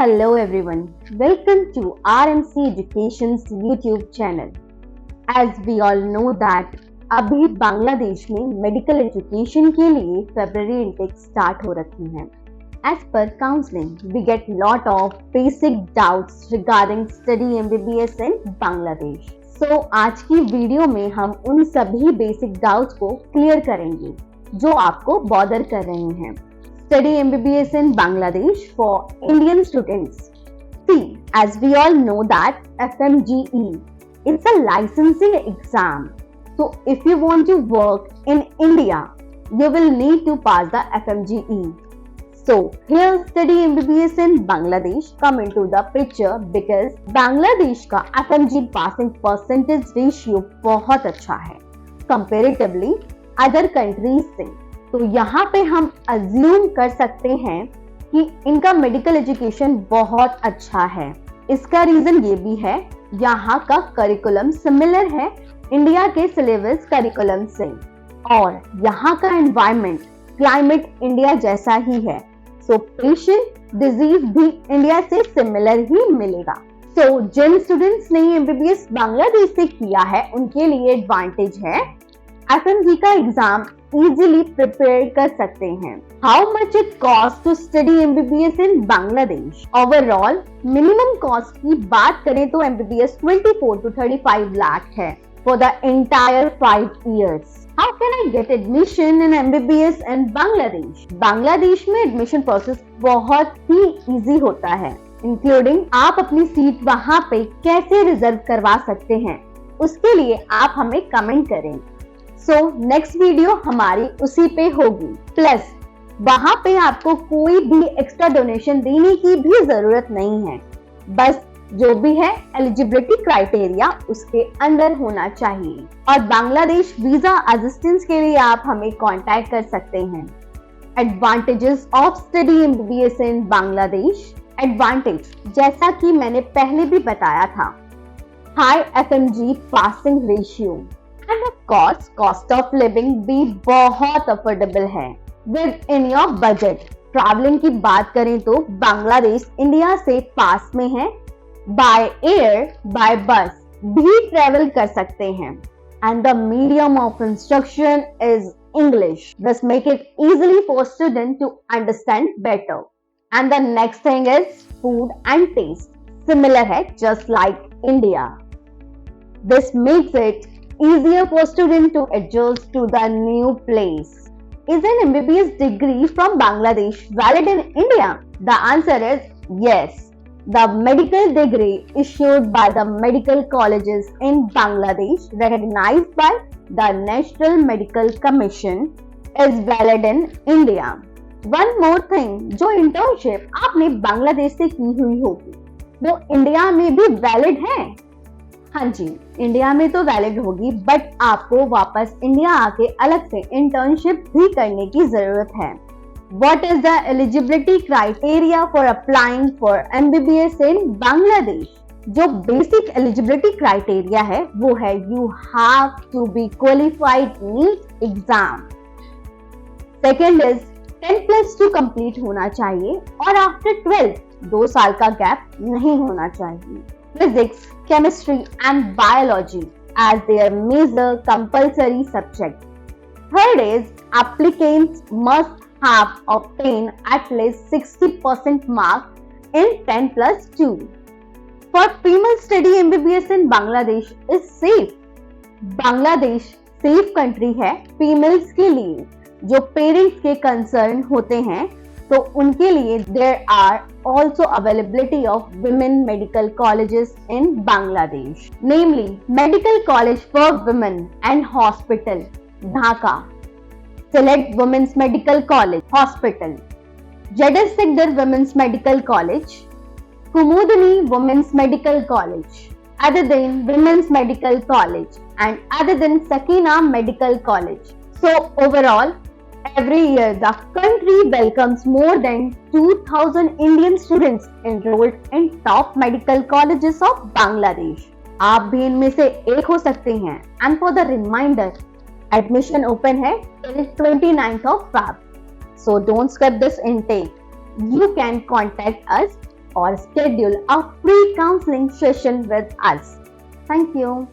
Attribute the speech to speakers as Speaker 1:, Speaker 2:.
Speaker 1: Hello everyone, welcome to RMC Education's YouTube channel. As we all know that अभी बांग्लादेश में medical education के लिए February intake start हो रखी है. As per counseling, we get lot of basic doubts regarding study MBBS in Bangladesh. So आज की video में हम उन सभी बेसिक डाउट्स को क्लियर करेंगे जो आपको बॉदर कर रहे हैं. Study MBBS in Bangladesh for Indian students. See, as we all know that FMGE, it's a licensing exam. So if you want to work in India, you will need to pass the FMGE. So here study MBBS in Bangladesh come into the picture because Bangladesh का FMG passing percentage ratio बहुत अच्छा है comparatively other countries से. तो यहाँ पे हम assume कर सकते हैं कि इनका मेडिकल एजुकेशन बहुत अच्छा है. इसका रीजन ये भी है यहाँ का करिकुलम सिमिलर है इंडिया के सिलेबस करिकुलम से और यहाँ का एनवायरनमेंट क्लाइमेट इंडिया जैसा ही है. सो पेशेंट डिजीज भी इंडिया से सिमिलर ही मिलेगा. सो जिन स्टूडेंट्स ने एमबीबीएस बांग्लादेश से किया है उनके लिए एडवांटेज है एफएमजी का एग्जाम इजीली प्रिपेयर कर सकते हैं. How much it cost to study MBBS in Bangladesh? Overall minimum cost की बात करें तो एमबीबीएस 24 to 35 लाख है for the entire 5 years. How can I get admission in MBBS in Bangladesh? Bangladesh में एडमिशन प्रोसेस बहुत ही इजी होता है, इंक्लूडिंग आप अपनी सीट वहां पे कैसे रिजर्व करवा सकते हैं उसके लिए आप हमें कमेंट करें. सो नेक्स्ट वीडियो हमारी उसी पे होगी. प्लस वहां पे आपको कोई भी एक्स्ट्रा डोनेशन देने की भी जरूरत नहीं है. बस जो भी है एलिजिबिलिटी क्राइटेरिया उसके अंदर होना चाहिए. और बांग्लादेश वीजा असिस्टेंस के लिए आप हमें कांटेक्ट कर सकते हैं. Advantages of study MBBS in Bangladesh. Advantage जैसा कि मैंने पहले भी बताया था, high FMG passing ratio end of course cost of living भी बहुत अफोर्डेबल है with in your budget. Travelling की बात करें तो बांग्लादेश इंडिया से पास में है. बाय एयर बाय बस भी ट्रेवल कर सकते हैं and the medium of instruction is English. This make it easily for student to understand better. And the next thing is food and taste similar है just like India. This makes it easier for students to adjust to the new place. Is an MBBS degree from Bangladesh valid in India? The answer is yes. The medical degree issued by the medical colleges in Bangladesh recognized by the National Medical Commission is valid in India. One more thing, जो internship आपने बांग्लादेश से की हुई होगी वो India में भी valid है. हाँ जी, इंडिया में तो वैलिड होगी बट आपको वापस इंडिया आके अलग से इंटर्नशिप भी करने की जरूरत है. What is the eligibility criteria for applying for MBBS in Bangladesh? जो बेसिक एलिजिबिलिटी क्राइटेरिया है वो है you have to be qualified NEET exam. Second is 10+2 complete होना चाहिए और आफ्टर 12 2 साल का गैप नहीं होना चाहिए. Physics, chemistry and biology as their major compulsory subject. Third is applicants must have obtained at least 60% mark in 10+2. For female study MBBS in Bangladesh is safe. Bangladesh safe country है females के लिए. जो parents के concern होते हैं तो उनके लिए there are also availability of women medical colleges in Bangladesh, namely Medical College for Women and Hospital, Dhaka, Select Women's Medical College, Hospital, JS Sigdar Women's Medical College, Kumudini Women's Medical College, Adadin Women's Medical College, and Adadin Sakina Medical College. So overall, every year, the country welcomes more than 2,000 Indian students enrolled in top medical colleges of Bangladesh. आप भी इनमें से एक हो सकते हैं. And for the reminder, admission open है till 29th of Feb. So don't skip this intake. You can contact us or schedule a free counseling session with us. Thank you.